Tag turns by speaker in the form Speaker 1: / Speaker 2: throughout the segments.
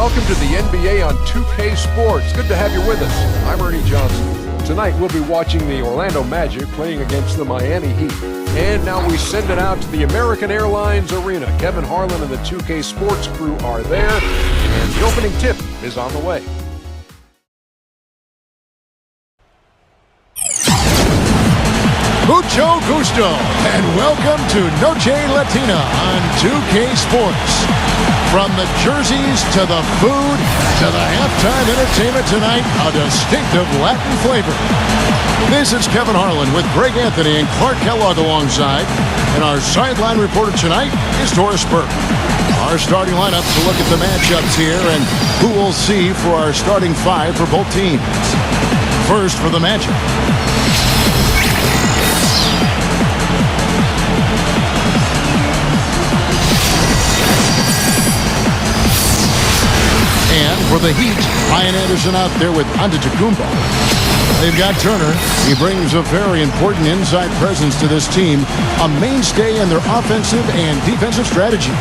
Speaker 1: welcome to the NBA on 2K Sports. Good to have you with us. I'm Ernie Johnson. Tonight we'll be watching the Orlando Magic playing against the Miami Heat. And now we send it out to the American Airlines Arena. Kevin Harlan and the 2K Sports crew are there, and the opening tip is on the way.
Speaker 2: Mucho gusto, and welcome to Noche Latina on 2K Sports. From the jerseys to the food to the halftime entertainment tonight, a distinctive Latin flavor. This is Kevin Harlan with Greg Anthony and Clark Kellogg alongside, and our sideline reporter tonight is Doris Burke. Our starting lineup to look at the matchups here and who we'll see for our starting five for both teams. First for the Magic. And for the Heat, Ryan Anderson out there with Antetokounmpo. They've got Turner. He brings a very important inside presence to this team, a mainstay in their offensive and defensive strategies.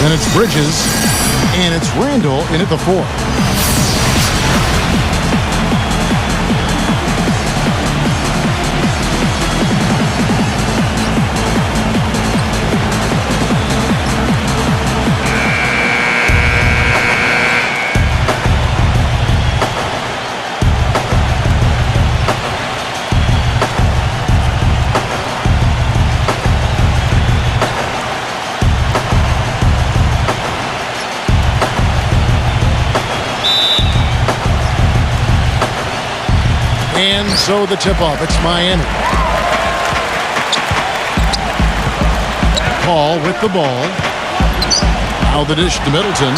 Speaker 2: Then it's Bridges, and it's Randall in at the 4. And so the tip-off, it's Miami. Paul with the ball. Now the dish to Middleton.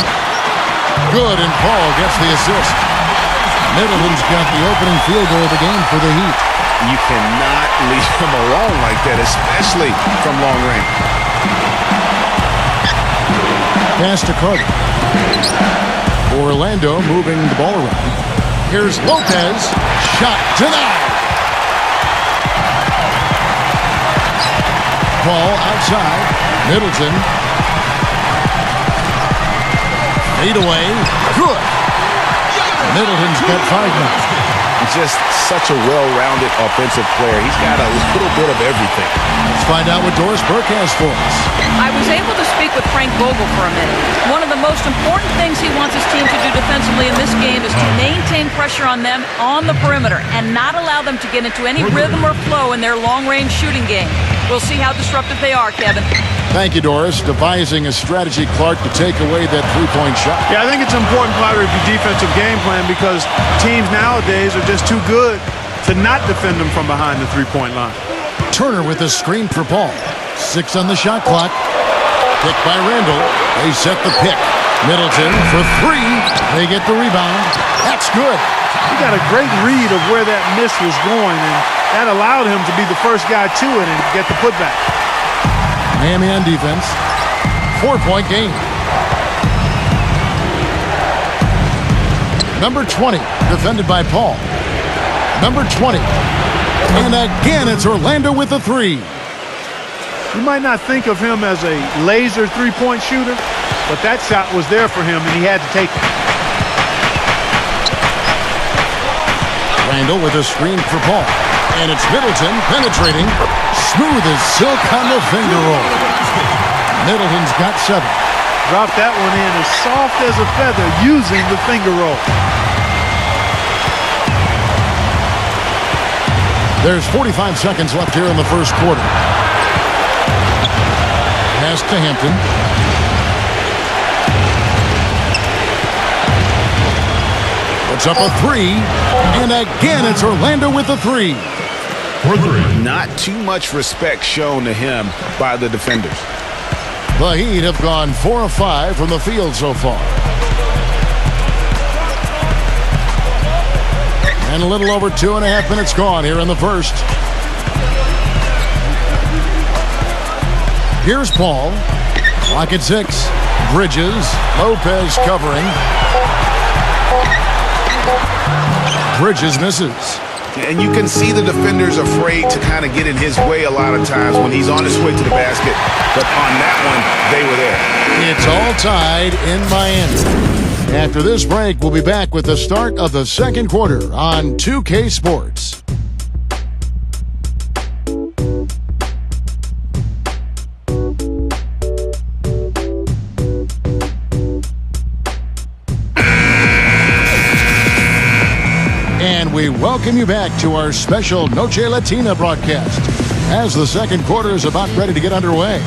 Speaker 2: Good, and Paul gets the assist. Middleton's got the opening field goal of the game for the Heat.
Speaker 3: You cannot leave him alone like that, especially from long range.
Speaker 2: Pass to Carter. Orlando moving the ball around. Here's Lopez. Shot denied. Ball outside. Middleton. Fade away. Good. Middleton's got 5 now.
Speaker 3: Just such a well-rounded offensive player. He's got a little bit of everything.
Speaker 2: Let's find out what Doris Burke has for us.
Speaker 4: I was able to speak with Frank Jogo for a minute. One of the most important things he wants his team to do defensively in this game is to maintain pressure on them on the perimeter and not allow them to get into any rhythm or flow in their long-range shooting game. We'll see how disruptive they are, Kevin.
Speaker 2: Thank you, Doris. Devising a strategy, Clark, to take away that three-point shot.
Speaker 5: Yeah, I think it's an important part of your defensive game plan because teams nowadays are just too good to not defend them from behind the three-point line.
Speaker 2: Turner with a screen for Paul. 6 on the shot clock. Pick by Randall. They set the pick. Middleton for 3. They get the rebound. That's good.
Speaker 5: He got a great read of where that miss was going, and that allowed him to be the first guy to it and get the putback.
Speaker 2: Miami on defense. 4-point game. Number 20, defended by Paul. Number 20. And again, it's Orlando with the 3.
Speaker 5: You might not think of him as a laser three-point shooter, but that shot was there for him, and he had to take it.
Speaker 2: Randall with a screen for Paul. And it's Middleton penetrating. Smooth as silk on the finger roll. Middleton's got 7.
Speaker 5: Dropped that one in as soft as a feather using the finger roll.
Speaker 2: There's 45 seconds left here in the first quarter. Pass to Hampton. It's up a 3. And again, it's Orlando with the 3.
Speaker 3: Not too much respect shown to him by the defenders.
Speaker 2: The Heat have gone 4 of 5 from the field so far. And a little over 2.5 minutes gone here in the first. Here's Paul. Clock at 6. Bridges. Lopez covering. Bridges misses.
Speaker 3: And you can see the defenders afraid to kind of get in his way a lot of times when he's on his way to the basket. But on that one, they were there.
Speaker 2: It's all tied in Miami. After this break, we'll be back with the start of the second quarter on 2K Sports. And we welcome you back to our special Noche Latina broadcast as the second quarter is about ready to get underway.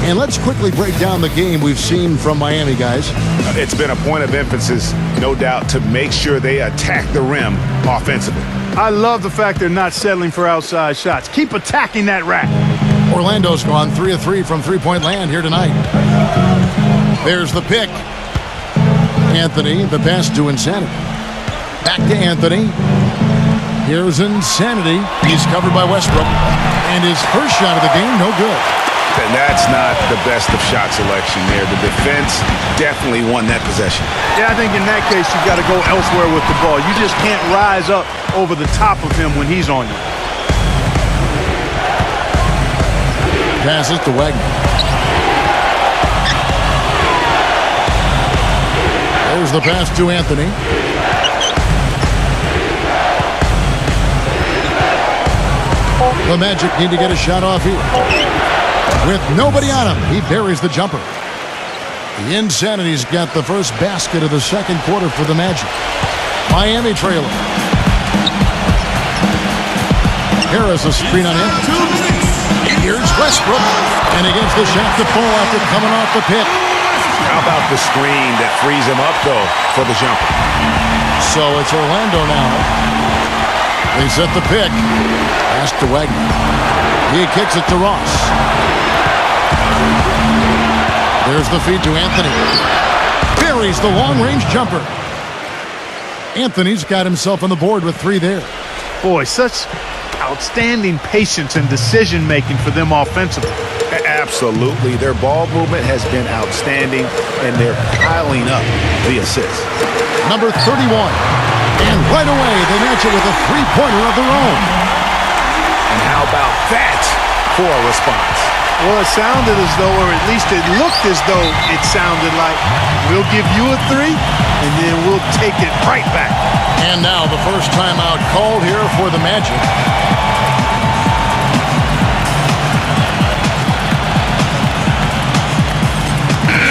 Speaker 2: And let's quickly break down the game we've seen from Miami, guys.
Speaker 3: It's been a point of emphasis, no doubt, to make sure they attack the rim offensively.
Speaker 5: I love the fact they're not settling for outside shots. Keep attacking that rack.
Speaker 2: Orlando's gone 3 of 3 from three-point land here tonight. There's the pick. Anthony, the pass to Insanity. Back to Anthony. Here's Insanity. He's covered by Westbrook. And his first shot of the game, no good.
Speaker 3: And that's not the best of shot selection there. The defense definitely won that possession.
Speaker 5: Yeah, I think in that case, you've got to go elsewhere with the ball. You just can't rise up over the top of him when he's on you.
Speaker 2: Passes to Wagner. There's the pass to Anthony. The Magic need to get a shot off here. With nobody on him, he buries the jumper. The Insanity's got the first basket of the second quarter for the Magic. Miami trailing. Harris a screen on him. Here's Westbrook. And he gets the shot to fall after coming off the pick.
Speaker 3: How about the screen that frees him up, though, for the jumper?
Speaker 2: So it's Orlando now. They set the pick. Pass to Wagner. He kicks it to Ross. There's the feed to Anthony. Buries the long-range jumper. Anthony's got himself on the board with 3 there.
Speaker 5: Boy, such outstanding patience and decision-making for them offensively.
Speaker 3: Absolutely. Their ball movement has been outstanding, and they're piling up the assists.
Speaker 2: Number 31. And right away, they match it with a three-pointer of their own.
Speaker 3: And how about that for a response?
Speaker 5: Well, it sounded as though, or at least it looked as though it sounded like, we'll give you a 3, and then we'll take it right back.
Speaker 2: And now the first timeout called here for the Magic.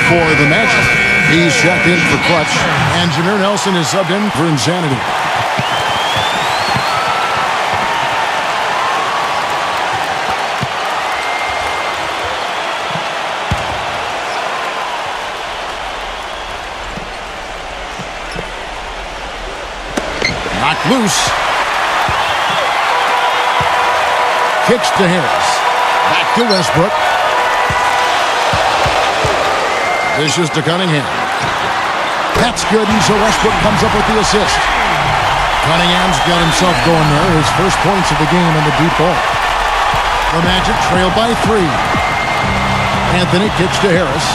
Speaker 2: For the Magic, he's checked in for clutch, and Jameer Nelson is subbed in for Insanity. Knocked loose. Kicks to Harris. Back to Westbrook. Dishes to Cunningham. That's good, and so Westbrook comes up with the assist. Cunningham's got himself going there. His first points of the game on the deep ball. The Magic trail by 3. Anthony kicks to Harris.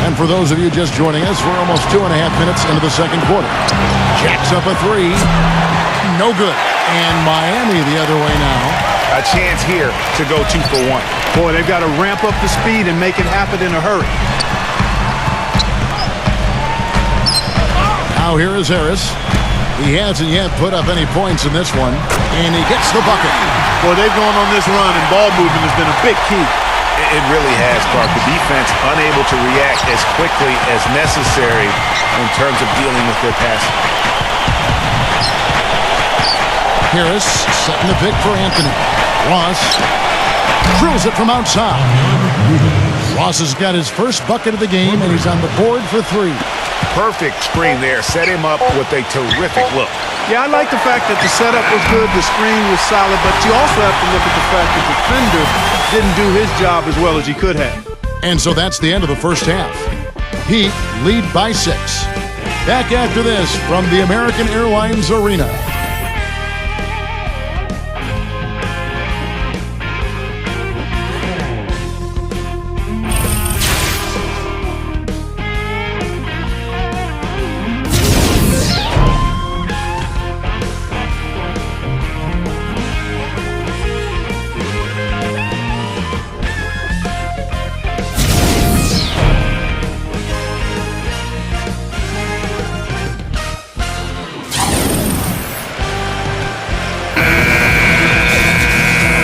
Speaker 2: And for those of you just joining us, we're almost 2.5 minutes into the second quarter. Jacks up a 3. No good. And Miami the other way now.
Speaker 3: A chance here to go 2 for 1.
Speaker 5: Boy, they've got to ramp up the speed and make it happen in a hurry.
Speaker 2: Now here is Harris. He hasn't yet put up any points in this one. And he gets the bucket.
Speaker 5: Boy, they've gone on this run, and ball movement has been a big key.
Speaker 3: It really has, Clark. The defense unable to react as quickly as necessary in terms of dealing with their passing.
Speaker 2: Harris setting the pick for Anthony. Ross drills it from outside. Ross has got his first bucket of the game, and he's on the board for 3.
Speaker 3: Perfect screen there. Set him up with a terrific look.
Speaker 5: Yeah, I like the fact that the setup was good, the screen was solid, but you also have to look at the fact that the defender didn't do his job as well as he could have.
Speaker 2: And so that's the end of the first half. Heat lead by 6. Back after this from the American Airlines Arena.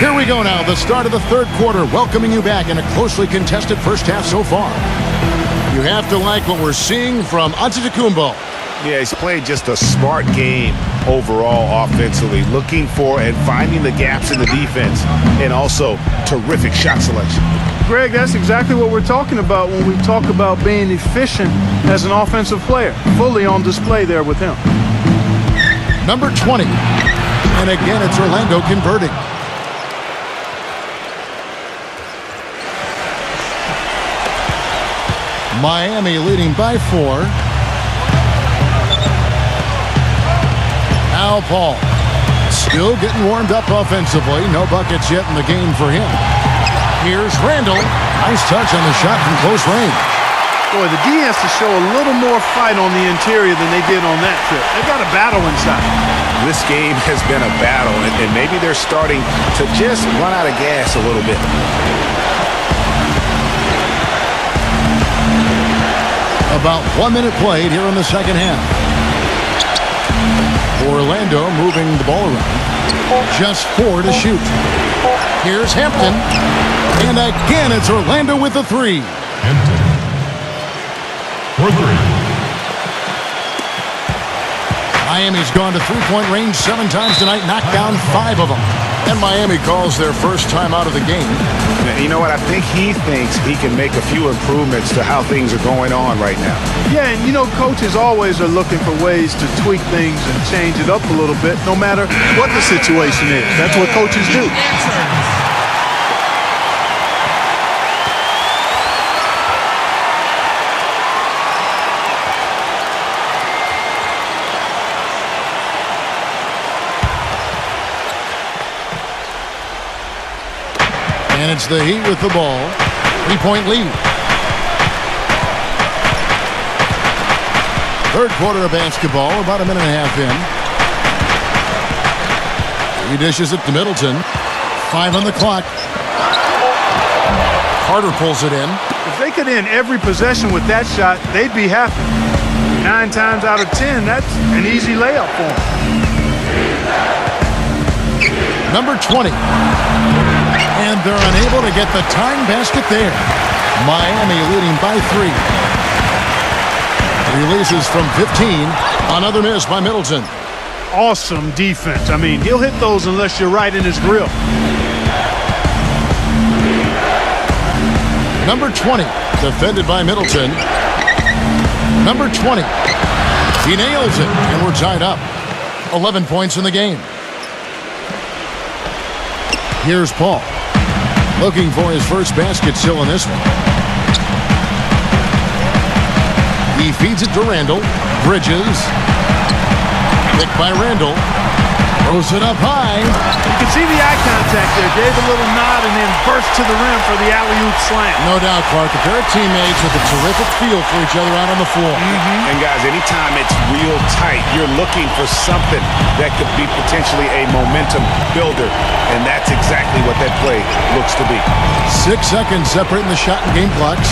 Speaker 2: Here we go now, the start of the third quarter, welcoming you back in a closely contested first half so far. You have to like what we're seeing from Antetokounmpo.
Speaker 3: Yeah, he's played just a smart game overall offensively, looking for and finding the gaps in the defense, and also terrific shot selection.
Speaker 5: Greg, that's exactly what we're talking about when we talk about being efficient as an offensive player. Fully on display there with him.
Speaker 2: Number 20. And again, it's Orlando converting. Miami leading by 4. Now Paul. Still getting warmed up offensively. No buckets yet in the game for him. Here's Randall. Nice touch on the shot from close range.
Speaker 5: Boy, the D has to show a little more fight on the interior than they did on that trip. They've got a battle inside.
Speaker 3: This game has been a battle, and maybe they're starting to just run out of gas a little bit.
Speaker 2: About 1 minute played here in the second half. Orlando moving the ball around. Just 4 to shoot. Here's Hampton. And again, it's Orlando with the 3.
Speaker 6: Hampton. For 3.
Speaker 2: Miami's gone to three-point range 7 times tonight, knocked down 5 of them. And Miami calls their first time out of the game.
Speaker 3: You know what? I think he thinks he can make a few improvements to how things are going on right now.
Speaker 5: Yeah, and you know, coaches always are looking for ways to tweak things and change it up a little bit, no matter what the situation is. That's what coaches do.
Speaker 2: And it's the Heat with the ball. 3-point lead. Third quarter of basketball, about a minute and a half in. He dishes it to Middleton. 5 on the clock. Carter pulls it in.
Speaker 5: If they could end every possession with that shot, they'd be happy. 9 times out of 10, that's an easy layup for them.
Speaker 2: Number 20. And they're unable to get the tying basket there. Miami leading by 3. Releases from 15. Another miss by Middleton.
Speaker 5: Awesome defense. I mean, he'll hit those unless you're right in his grill.
Speaker 2: Number 20. Defended by Middleton. Number 20. He nails it. And we're tied up. 11 points in the game. Here's Paul. Looking for his first basket still in this one. He feeds it to Randall. Bridges. Picked by Randall. Throws it up high.
Speaker 5: You can see the eye contact there. Gave a little nod and then burst to the rim for the alley-oop slam.
Speaker 2: No doubt, Clark. A pair of teammates with a terrific feel for each other out on the floor.
Speaker 3: And guys, anytime it's real tight, you're looking for something that could be potentially a momentum builder. And that's exactly what that play looks to be.
Speaker 2: 6 seconds separating the shot and game clocks.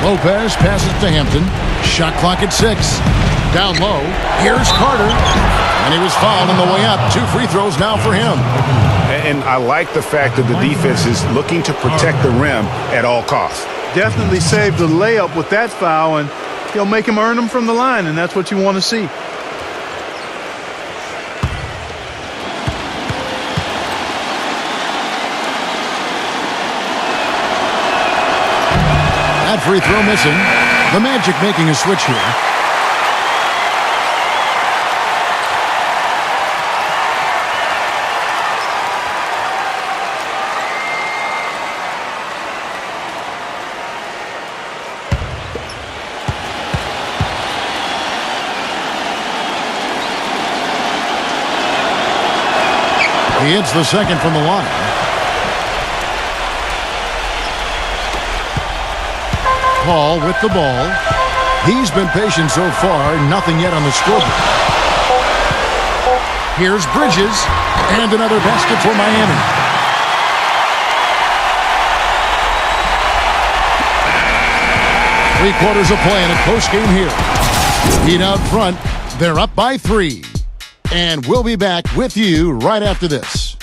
Speaker 2: Lopez passes to Hampton. Shot clock at 6. Down low. Here's Carter. And he was fouled on the way up. 2 free throws now for him.
Speaker 3: And I like the fact that the defense is looking to protect the rim at all costs.
Speaker 5: Definitely saved the layup with that foul, and he'll make him earn them from the line, and that's what you want to see.
Speaker 2: That free throw missing. The Magic making a switch here. He hits the second from the line. Paul with the ball. He's been patient so far. Nothing yet on the scoreboard. Here's Bridges. And another basket for Miami. Three-quarters of play in a close game here. Heat out front. They're up by 3. And we'll be back with you right after this.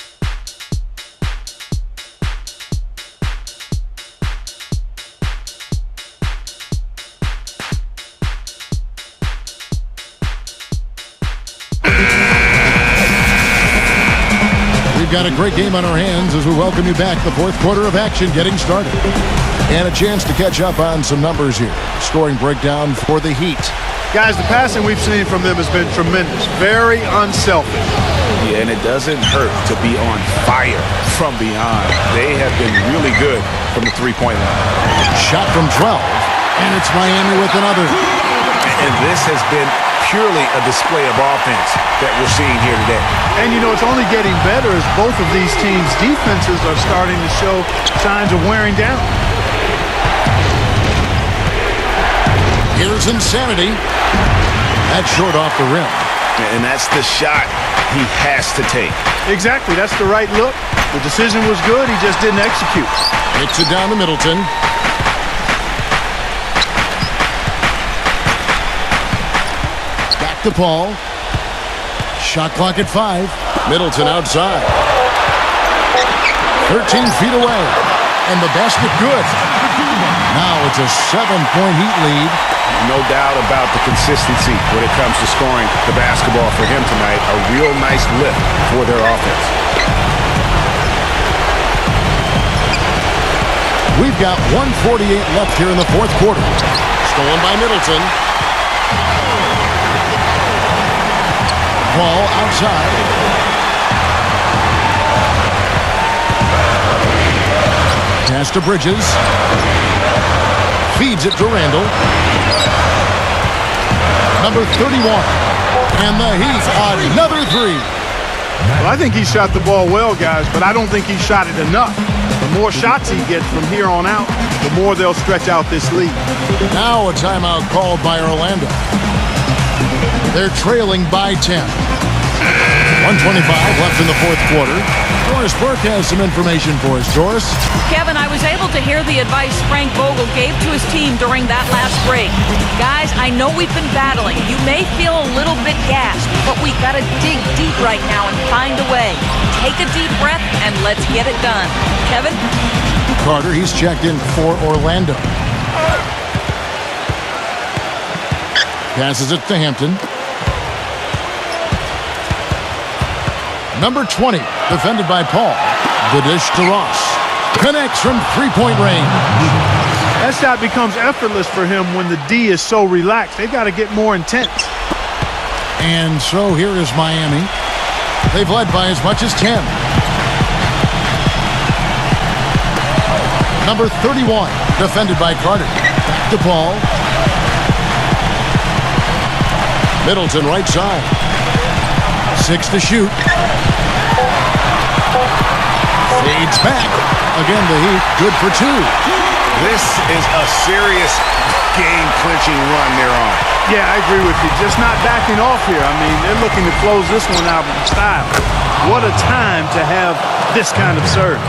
Speaker 2: We've got a great game on our hands as we welcome you back. The fourth quarter of action getting started. And a chance to catch up on some numbers here. Scoring breakdown for the Heat.
Speaker 5: Guys, the passing we've seen from them has been tremendous. Very unselfish.
Speaker 3: Yeah, and it doesn't hurt to be on fire from beyond. They have been really good from the three-point line.
Speaker 2: Shot from 12. And it's Miami with another.
Speaker 3: And this has been purely a display of offense that we're seeing here today.
Speaker 5: And, you know, it's only getting better as both of these teams' defenses are starting to show signs of wearing down.
Speaker 2: Here's Insanity. That's short off the rim.
Speaker 3: And that's the shot he has to take.
Speaker 5: Exactly. That's the right look. The decision was good. He just didn't execute.
Speaker 2: Hits it down to Middleton. Back to Paul. Shot clock at 5. Middleton outside. 13 feet away. And the basket good. Now it's a 7-point Heat lead.
Speaker 3: No doubt about the consistency when it comes to scoring the basketball for him tonight. A real nice lift for their offense.
Speaker 2: We've got 1:48 left here in the fourth quarter. Stolen by Middleton. Ball outside. Pass to Bridges. Feeds it to Randall. Number 31. And the Heat on another three.
Speaker 5: Well, I think he shot the ball well, guys, but I don't think he shot it enough. The more shots he gets from here on out, the more they'll stretch out this lead.
Speaker 2: Now a timeout called by Orlando. They're trailing by 10. 1:25 left in the fourth quarter. Doris Burke has some information for us. Doris?
Speaker 4: Kevin, I was able to hear the advice Frank Vogel gave to his team during that last break. Guys, I know we've been battling. You may feel a little bit gassed, but we got to dig deep right now and find a way. Take a deep breath and let's get it done. Kevin?
Speaker 2: Carter, he's checked in for Orlando. Passes it to Hampton. Number 20, defended by Paul. The dish to Ross. Connects from three-point range.
Speaker 5: That shot becomes effortless for him when the D is so relaxed. They've got to get more intense.
Speaker 2: And so here is Miami. They've led by as much as 10. Number 31, defended by Carter. Back to Paul. Middleton right side. 6 to shoot. Fades back. Again, the Heat good for 2.
Speaker 3: This is a serious game-clinching run they're on.
Speaker 5: Yeah, I agree with you. Just not backing off here. I mean, they're looking to close this one out in style. What a time to have this kind of serve.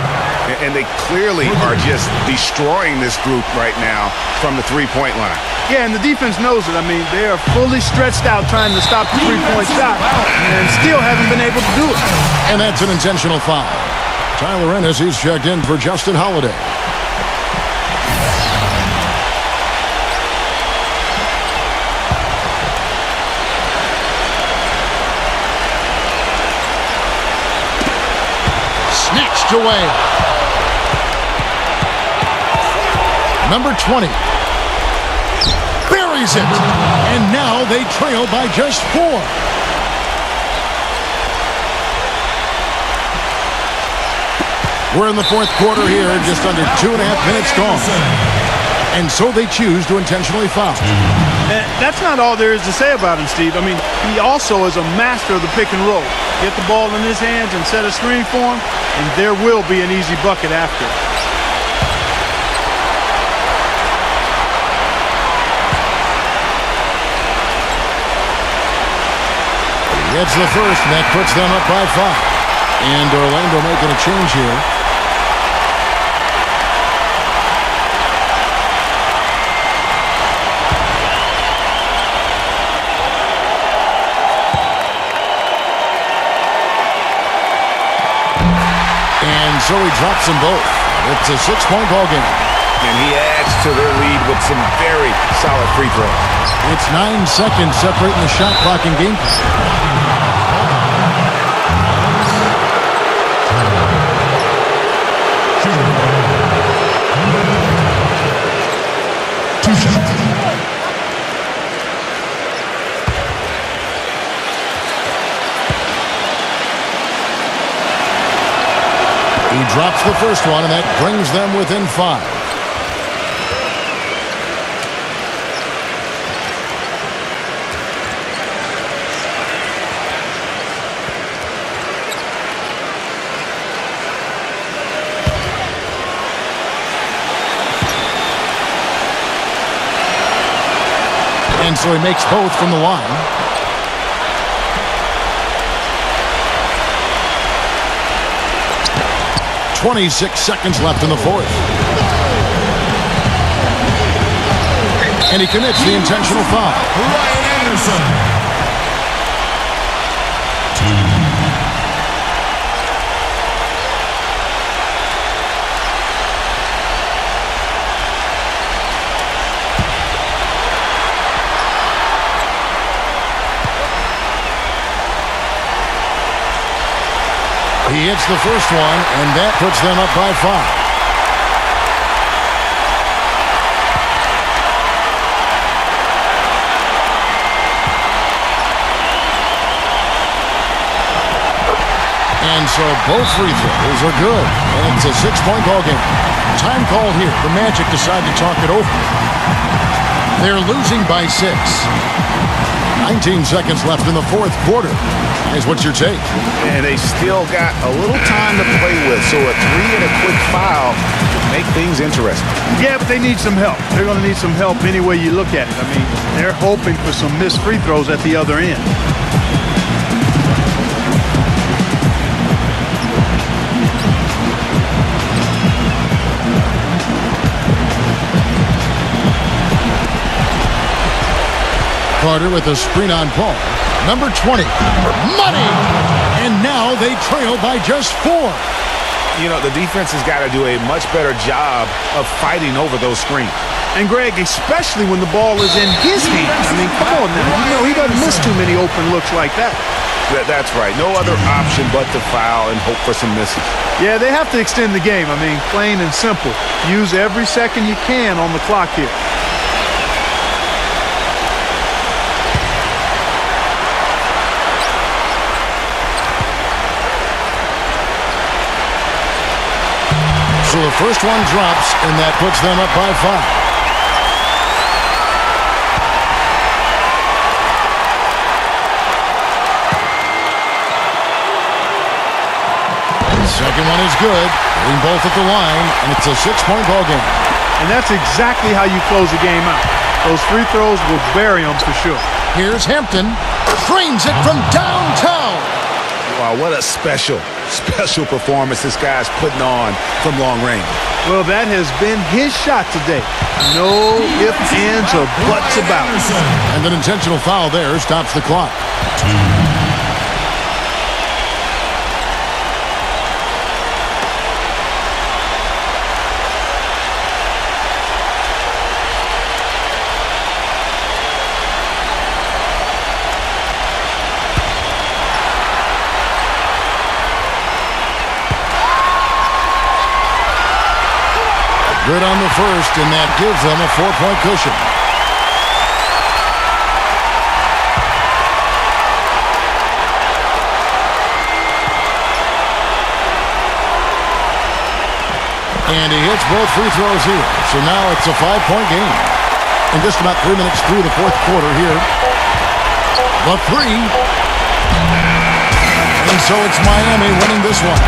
Speaker 3: And they clearly are just destroying this group right now from the three-point line.
Speaker 5: Yeah, and the defense knows it. I mean, they are fully stretched out trying to stop the three-point shot and still haven't been able to do it.
Speaker 2: And that's an intentional foul. Tyler Ennis, he's checked in for Justin Holiday. Snatched away. Number 20. Buries it. And now they trail by just 4. We're in the fourth quarter here, just under 2.5 minutes gone. And so they choose to intentionally foul.
Speaker 5: And that's not all there is to say about him, Steve. I mean, he also is a master of the pick and roll. Get the ball in his hands and set a screen for him, and there will be an easy bucket after.
Speaker 2: Gets the first, and that puts them up by 5. And Orlando making a change here. so he drops them both. It's a 6-point ball game.
Speaker 3: And he adds to their lead with some very solid free throws.
Speaker 2: It's 9 seconds separating the shot clock and game clock. He drops the first one, and that brings them within 5. And so he makes both from the line. 26 seconds left in the fourth. And he commits the intentional foul.
Speaker 6: Ryan Anderson.
Speaker 2: He hits the first one, and that puts them up by 5. And so both free throws are good. And it's a 6-point ball game. Time called here. The Magic decide to talk it over. They're losing by 6. 19 seconds left in the fourth quarter. Guys, what's your take?
Speaker 3: And they still got a little time to play with, so a 3 and a quick foul make things interesting.
Speaker 5: Yeah, but they need some help. They're going to need some help any way you look at it. I mean, they're hoping for some missed free throws at the other end.
Speaker 2: Carter with a screen on Paul. Number 20. Money! And now they trail by just 4.
Speaker 3: You know, the defense has got to do a much better job of fighting over those screens.
Speaker 5: And Greg, especially when the ball is in his hands. I mean, come on now. You know, he doesn't miss too many open looks like that.
Speaker 3: That's right. No other option but to foul and hope for some misses.
Speaker 5: Yeah, they have to extend the game. I mean, plain and simple. Use every second you can on the clock here.
Speaker 2: So the first one drops, and that puts them up by 5. The second one is good. Hitting both at the line, and it's a 6-point ball game.
Speaker 5: And that's exactly how you close a game out. Those free throws will bury them for sure.
Speaker 2: Here's Hampton. Drains it from downtown.
Speaker 3: Wow, what a special performance this guy's putting on from long range.
Speaker 5: Well, that has been his shot today. No ifs, ands, or buts about it.
Speaker 2: And an intentional foul there stops the clock.
Speaker 6: 2.
Speaker 2: Good on the first, and that gives them a 4-point cushion. And he hits both free throws here. So now it's a 5-point game. In just about 3 minutes through the fourth quarter here. The 3. And so it's Miami winning this one.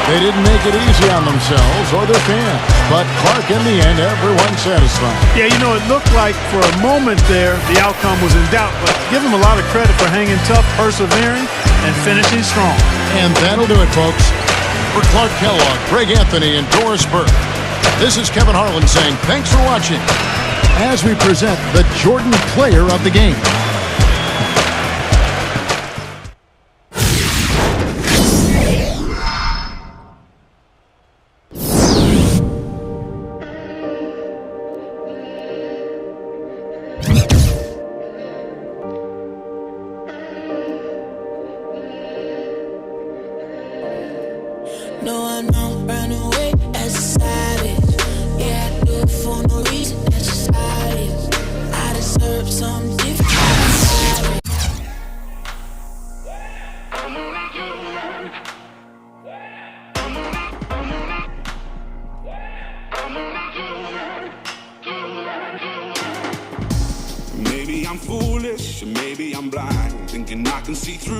Speaker 2: They didn't make it easy on themselves or their fans. But Clark, in the end, everyone's satisfied.
Speaker 5: Yeah, you know, it looked like for a moment there the outcome was in doubt. But give them a lot of credit for hanging tough, persevering, and finishing strong.
Speaker 2: And that'll do it, folks. For Clark Kellogg, Greg Anthony, and Doris Burke, this is Kevin Harlan saying thanks for watching as we present the Jordan Player of the Game.
Speaker 7: foolish, or maybe I'm blind, thinking I can see through.